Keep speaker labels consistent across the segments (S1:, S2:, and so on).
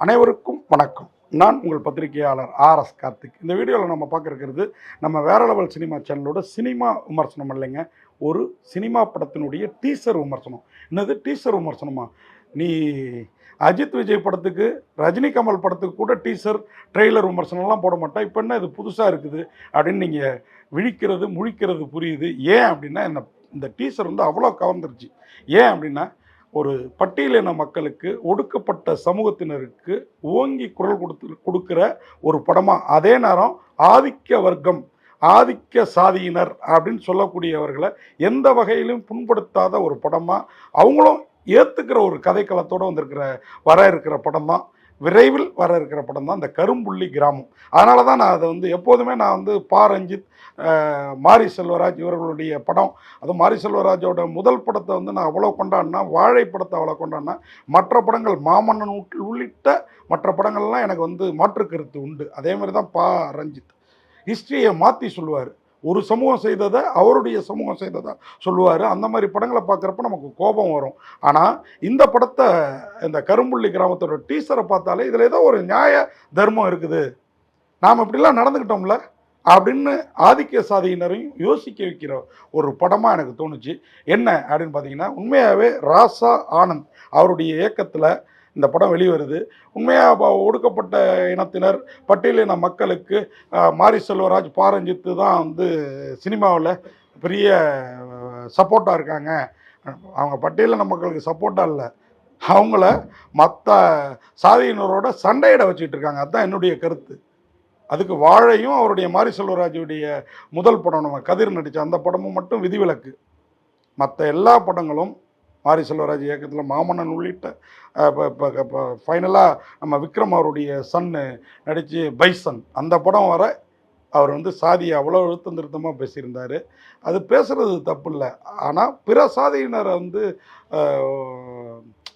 S1: அனைவருக்கும் வணக்கம். நான் உங்கள் பத்திரிகையாளர் ஆர்எஸ் கார்த்திக். இந்த வீடியோவில் நம்ம பார்க்க இருக்கிறது நம்ம வேற லெவல் சினிமா சேனலோட சினிமா விமர்சனம் இல்லைங்க, ஒரு சினிமா படத்தினுடைய டீசர் விமர்சனம். என்னது டீசர் விமர்சனமா? நீ அஜித் விஜய் படத்துக்கு, ரஜினி கமல் படத்துக்கு கூட டீசர் ட்ரெய்லர் விமர்சனம்லாம் போட மாட்டா, இப்போ என்ன இது புதுசாக இருக்குது அப்படின்னு நீங்கள் விழிக்கிறது முழிக்கிறது புரியுது. ஏன் அப்படின்னா இந்த டீசர் வந்து அவ்வளோ கவர்ந்துருச்சு. ஏன் அப்படின்னா ஒரு பட்டியலின மக்களுக்கு, ஒடுக்கப்பட்ட சமூகத்தினருக்கு ஓங்கி குரல் கொடுக்குற ஒரு படமாக, அதே நேரம் ஆதிக்க வர்க்கம், ஆதிக்க சாதியினர் அப்படின்னு சொல்லக்கூடியவர்களை எந்த வகையிலும் புண்படுத்தாத ஒரு படமாக, அவங்களும் ஏற்றுக்கிற ஒரு கதைக்களத்தோடு வர இருக்கிற படம் தான், விரைவில் வர இருக்கிற படம் தான் இந்த கரும்புள்ளி கிராமம். அதனால தான் நான் அதை எப்போதுமே நான் பா ரஞ்சித், மாரி செல்வராஜ் இவர்களுடைய படம், அதுவும் மாரி செல்வராஜோட முதல் படத்தை நான் அவ்வளோ கொண்டாடினா, வாழை படத்தை அவ்வளோ கொண்டாடினா, மற்ற படங்கள் மாமன்னன் உள்ளிட்ட மற்ற படங்கள்லாம் எனக்கு மாற்று கருத்து உண்டு. அதே மாதிரி தான் பா ரஞ்சித் ஹிஸ்ட்ரியை மாற்றி சொல்லுவார். ஒரு சமூகம் செய்ததை அவருடைய சமூகம் செய்ததை சொல்லுவார். அந்த மாதிரி படங்களை பார்க்குறப்ப நமக்கு கோபம் வரும். ஆனால் இந்த படத்தை, இந்த கரும்புள்ளி கிராமத்தோட டீசரை பார்த்தாலே இதில் ஏதோ ஒரு நியாய தர்மம் இருக்குது, நாம் இப்படிலாம் நடந்துக்கிட்டோம்ல அப்படின்னு ஆதிக்க சாதியினரையும் யோசிக்க வைக்கிற ஒரு படமாக எனக்கு தோணுச்சு. என்ன அப்படின்னு பார்த்தீங்கன்னா, உண்மையாகவே ராசா ஆனந்த் அவருடைய இயக்கத்தில் இந்த படம் வெளிவருது. உண்மையாக ஒடுக்கப்பட்ட இனத்தினர், பட்டியலின மக்களுக்கு மாரி செல்வராஜ், பாரஞ்சித்து தான் சினிமாவில் பெரிய சப்போர்ட்டாக இருக்காங்க. அவங்க பட்டியலின மக்களுக்கு சப்போர்ட்டாக இல்லை, அவங்கள மற்ற சாதியினரோட சண்டையிட வச்சுக்கிட்டு இருக்காங்க. அதுதான் என்னுடைய கருத்து. அதுக்கு வாழையும் அவருடைய மாரி செல்வராஜுடைய முதல் படம், நம்ம கதிர் நடித்த அந்த படமும் மட்டும் விதிவிலக்கு. மற்ற எல்லா படங்களும் மாரி செல்வராஜ் இயக்கத்தில் மாமன்னன் உள்ளிட்ட இப்போ ஃபைனலாக நம்ம விக்ரம் அவருடைய சன்னு நடித்து பைசன் அந்த படம் வர அவர் சாதியை அவ்வளோ அழுத்தம் திருத்தமாக பேசியிருந்தார். அது பேசுகிறது தப்பு இல்லை. ஆனால் பிற சாதியினரை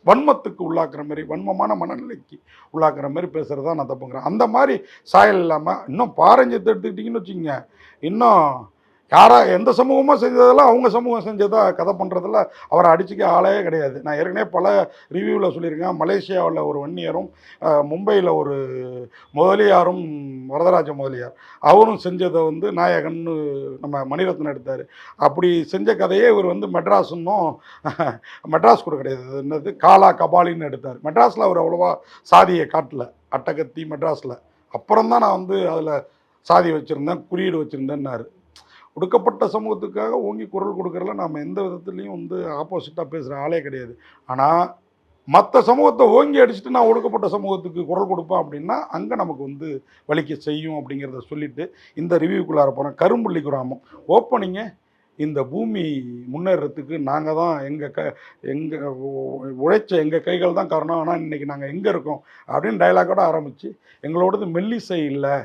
S1: வன்மத்துக்கு உள்ளாக்குற மாதிரி, வன்மமான மனநிலைக்கு உள்ளாக்குற மாதிரி பேசுகிறது தான் நான் தப்புங்கிறேன். அந்த மாதிரி சாயல் இல்லாமல் இன்னும் பாரஞ்சத்தை எடுத்துக்கிட்டிங்கன்னு வச்சுக்கோங்க, இன்னும் எந்த சமூகமாக செஞ்சதெல்லாம் அவங்க சமூகம் செஞ்சதாக கதை பண்ணுறதில்ல அவரை அடிச்சுக்க ஆளே கிடையாது. நான் ஏற்கனவே பல ரிவ்யூவில் சொல்லியிருக்கேன். மலேசியாவில் ஒரு வன்னியரும், மும்பையில் ஒரு முதலியாரும், வரதராஜ முதலியார் அவரும் செஞ்சதை நாயகன்னு நம்ம மணிரத்னம் எடுத்தார். அப்படி செஞ்ச கதையே இவர் மெட்ராஸுன்னும், மெட்ராஸ் கூட கிடையாது, என்னது காலா கபாலின்னு எடுத்தார். மெட்ராஸில் அவர் அவ்வளோவா சாதியை காட்டல, அட்டகத்தி மெட்ராஸில். அப்புறம் தான் நான் அதில் சாதி வச்சுருந்தேன், குறியீடு வச்சுருந்தேன்னாரு. ஒடுக்கப்பட்ட சமூகத்துக்காக ஓங்கி குரல் கொடுக்குறதுல நாம் எந்த விதத்துலேயும் ஆப்போசிட்டாக பேசுகிற ஆளே கிடையாது. ஆனால் மற்ற சமூகத்தை ஓங்கி அடிச்சுட்டு நான் ஒடுக்கப்பட்ட சமூகத்துக்கு குரல் கொடுப்பேன் அப்படின்னா அங்கே நமக்கு வலிக்க செய்யும் அப்படிங்கிறத சொல்லிவிட்டு இந்த ரிவ்யூக்குள்ளார போகிறோம். கரும்புள்ளி கிராமம் ஓப்பனிங்க, இந்த பூமி முன்னேறத்துக்கு நாங்கள் தான் எங்கள் உழைச்ச எங்கள் கைகள் தான் காரணம், ஆனால் இன்றைக்கி நாங்கள் எங்கே இருக்கோம் அப்படின்னு டைலாக்கோடு ஆரம்பித்து, எங்களோடது மெல்லிசை இல்லை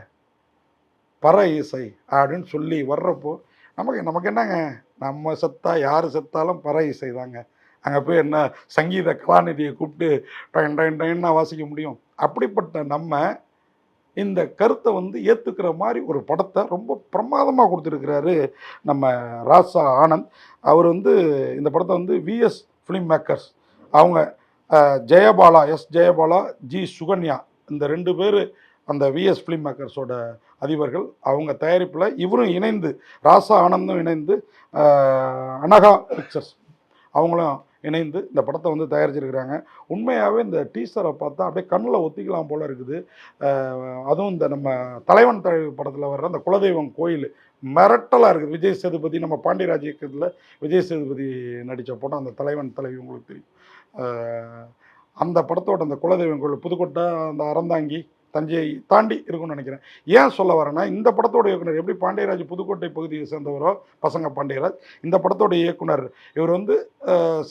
S1: பற இசை அப்படின்னு சொல்லி வர்றப்போ நமக்கு என்னங்க, நம்ம செத்தா யார் செத்தாலும் பற இசை தாங்க. அங்கே போய் என்ன சங்கீத கலாநிதியை கூப்பிட்டு டைன் டைன் டைன்னா வாசிக்க முடியும்? அப்படிப்பட்ட நம்ம இந்த கருத்தை ஏற்றுக்கிற மாதிரி ஒரு படத்தை ரொம்ப பிரமாதமாக கொடுத்துருக்கிறாரு நம்ம ராசா ஆனந்த். அவர் இந்த படத்தை விஎஸ் ஃபிலிம் மேக்கர்ஸ், அவங்க ஜெயபாலா, ஜெயபாலா, ஜி சுகன்யா, இந்த 2 பேர் அந்த விஎஸ் ஃபிலிம் மேக்கர்ஸோட அதிபர்கள். அவங்க தயாரிப்பில் இவரும் இணைந்து, ராசா ஆனந்தும் இணைந்து, அனகா பிக்சர்ஸ் அவங்களும் இணைந்து இந்த படத்தை தயாரிச்சிருக்கிறாங்க. உண்மையாகவே இந்த டீசரை பார்த்தா அப்படியே கண்ணில் ஒத்திக்கலாம் போல் இருக்குது. அதுவும் இந்த நம்ம தலைவன் படத்தில் வர்ற அந்த குலதெய்வம் கோயில் மிரட்டலாக இருக்குது. விஜய் சேதுபதி, நம்ம பாண்டியராஜ் இயக்கத்தில் விஜய் சேதுபதி நடித்த படம் அந்த தலைவன் தலைவி, உங்களுக்கு தெரியும். அந்த படத்தோட அந்த குலதெய்வம் கோயில் புதுக்கோட்டை, அந்த அறந்தாங்கி, தஞ்சையை தாண்டி இருக்கும்னு நினைக்கிறேன். ஏன் சொல்ல வரேன்னா, இந்த படத்தோட இயக்குனர் எப்படி பாண்டியராஜ் புதுக்கோட்டை பகுதியை சேர்ந்தவரோ, பசங்க பாண்டியராஜ், இந்த படத்தோட இயக்குனர் இவர்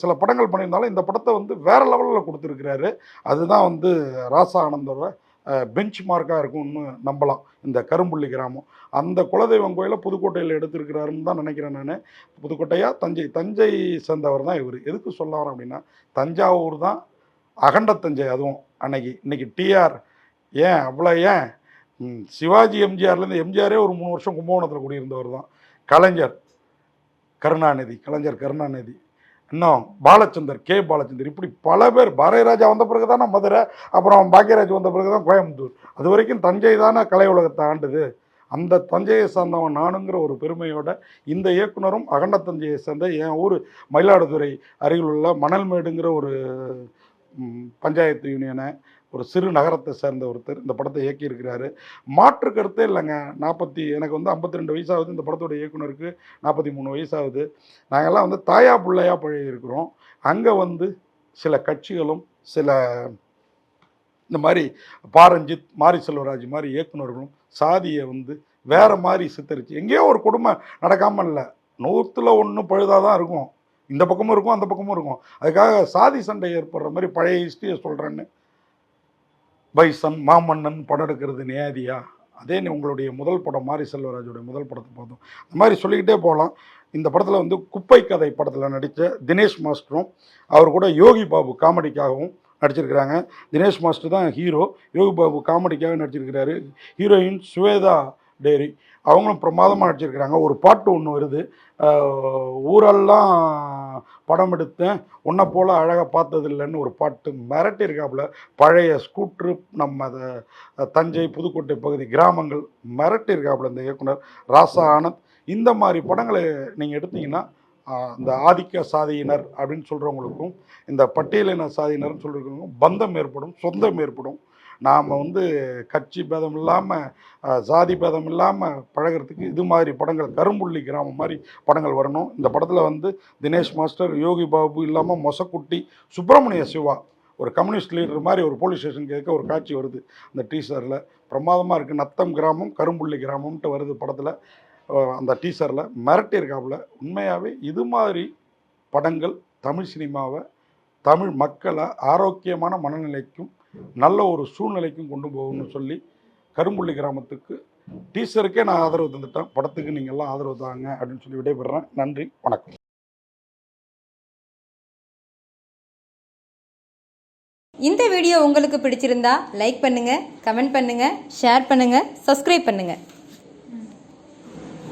S1: சில படங்கள் பண்ணியிருந்தாலும் இந்த படத்தை வேறு லெவலில் கொடுத்துருக்கிறாரு. அதுதான் ராசா ஆனந்தோட பெஞ்ச் மார்க்காக இருக்கும்னு நம்பலாம். இந்த கரும்புள்ளி கிராமம் அந்த குலதெய்வம் கோயிலை புதுக்கோட்டையில் எடுத்திருக்கிறாருன்னு தான் நினைக்கிறேன் நான். புதுக்கோட்டையா தஞ்சை சேர்ந்தவர் தான் இவர். எதுக்கு சொல்ல வரேன் அப்படின்னா, தஞ்சாவூர் தான் அகண்ட தஞ்சை. அதுவும் இன்னைக்கு டிஆர் ஏன் அவ்வளோ, ஏன் சிவாஜி எம்ஜிஆர்லேருந்து எம்ஜிஆரே ஒரு 3 வருஷம் கும்பகோணத்தில் குடியிருந்தவர் தான். கலைஞர் கருணாநிதி இன்னும் பாலச்சந்தர், கே பாலச்சந்தர், இப்படி பல பேர். பாரதிராஜா வந்த பிறகு தானே மதுரை, அப்புறம் பாக்யராஜ் வந்த பிறகு தான் கோயம்புத்தூர். அது வரைக்கும் தஞ்சை தானே கலை உலகத்தை ஆண்டுது. அந்த தஞ்சையை சார்ந்தவன் நானுங்கிற ஒரு பெருமையோட இந்த இயக்குனரும் அகண்ட தஞ்சையை சேர்ந்த என் ஊர் மயிலாடுதுறை அருகில் உள்ள மணல்மேடுங்கிற ஒரு பஞ்சாயத்து யூனியனை, ஒரு சிறு நகரத்தை சேர்ந்த ஒருத்தர் இந்த படத்தை இயக்கியிருக்கிறாரு. மாற்று கருத்தே இல்லைங்க. எனக்கு வந்து 52 வயசாகுது. இந்த படத்தோட இயக்குனருக்கு 43 வயசாகுது. நாங்கள்லாம் வந்து தாயா பிள்ளையா பழகியிருக்கிறோம். அங்கே வந்து சில கட்சிகளும் சில இந்த மாதிரி பாரஞ்சித், மாரி செல்வராஜ் மாதிரி இயக்குனர்களும் சாதியை வந்து வேறு மாதிரி சித்தரிச்சு, எங்கேயோ ஒரு கொடுமை நடக்காமல் இல்லை, 100ல் 1 பழுதாக தான் இருக்கும். இந்த பக்கமும் இருக்கும், அந்த பக்கமும் இருக்கும். அதுக்காக சாதி சண்டை ஏற்படுற மாதிரி பழைய ஹிஸ்ட்ரியை சொல்கிறேன்னு பைசன், மாமன்னன் படம் எடுக்கிறது நியாதியா? அதே உங்களுடைய முதல் படம் மாரி செல்வராஜோடைய முதல் படத்தை பார்த்தோம். அந்த மாதிரி சொல்லிக்கிட்டே போகலாம். இந்த படத்தில் வந்து குப்பை கதை படத்தில் நடித்த தினேஷ் மாஸ்டரும் அவர் கூட யோகி பாபு காமெடிக்காகவும் நடிச்சிருக்கிறாங்க. தினேஷ் மாஸ்டர் தான் ஹீரோ, யோகி பாபு காமெடிக்காக நடிச்சிருக்கிறாரு. ஹீரோயின் ஸ்வேதா டேரி அவங்களும் பிரமாதமாக நடிச்சிருக்கிறாங்க. ஒரு பாட்டு ஒன்று வருது, ஊரெல்லாம் படம் எடுத்தேன் உன்னை போல் அழகாக பார்த்ததில்லைன்னு ஒரு பாட்டு மிரட்டியிருக்காப்புல. பழைய ஸ்கூட்ரு நம்ம தஞ்சை புதுக்கோட்டை பகுதி கிராமங்கள் மிரட்டியிருக்காப்புல இந்த இயக்குனர் ராசா ஆனந்த். இந்த மாதிரி படங்களை நீங்கள் எடுத்தீங்கன்னா இந்த ஆதிக்க சாதியினர் அப்படின்னு சொல்கிறவங்களுக்கும் இந்த பட்டியலின சாதியினர்னு சொல்கிறவங்களுக்கும் பந்தம் ஏற்படும், சொந்தம் ஏற்படும். நாம் வந்து கட்சி பேதம் இல்லாமல், சாதி பேதம் இல்லாமல் பழகிறதுக்கு இது மாதிரி படங்கள், கரும்புள்ளி கிராமம் மாதிரி படங்கள் வரணும். இந்த படத்தில் வந்து தினேஷ் மாஸ்டர், யோகி பாபு இல்லாமல் மொசக்குட்டி, சுப்பிரமணிய சிவா ஒரு கம்யூனிஸ்ட் லீடர் மாதிரி ஒரு போலீஸ் ஸ்டேஷன் கேட்க ஒரு காட்சி வருது அந்த டீசரில். பிரமாதமாக இருக்குது. நத்தம் கிராமம், கரும்புள்ளி கிராமம்ன்ட்டு வருது படத்தில். அந்த டீசரில் மிரட்டியிருக்காப்புல. உண்மையாகவே இது மாதிரி படங்கள் தமிழ் சினிமாவை, தமிழ் மக்களை ஆரோக்கியமான மனநிலைக்கும் நல்ல ஒரு சூழ்நிலைக்கும் கொண்டு போகணும்னு சொல்லி கரும்புள்ளி கிராமத்துக்கு டீசருக்கே நான் ஆதரவு தந்துட்டேன். படத்துக்கு நீங்கள்லாம் ஆதரவு தாங்க அப்படின்னு சொல்லி விடைபெறுறேன். நன்றி, வணக்கம்.
S2: இந்த வீடியோ உங்களுக்கு பிடிச்சிருந்தா லைக் பண்ணுங்கள், கமெண்ட் பண்ணுங்கள், ஷேர் பண்ணுங்கள், சப்ஸ்கிரைப் பண்ணுங்கள்.